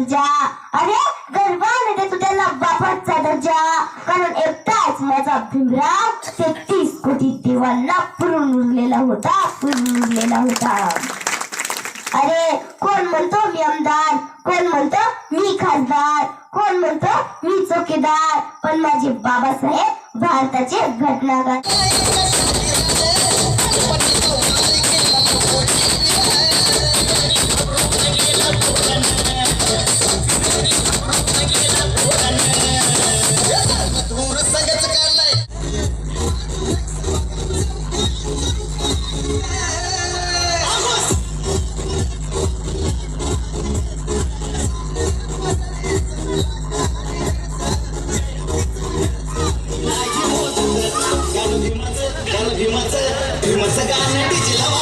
दर्जा. अरे गर्वाने देतो त्याला बापाचा दर्जा. कारण एकटाच माझा भीमराव 33 कोटी देवांना पुरून उरलेला होता. अरे कोण म्हणतो मी आमदार, कोण म्हणतो मी खासदार, कोण म्हणतो मी चौकीदार, पण माझे बाबासाहेब भारताचे घटनाकार. भीमाचं गाणं डीजे लावा.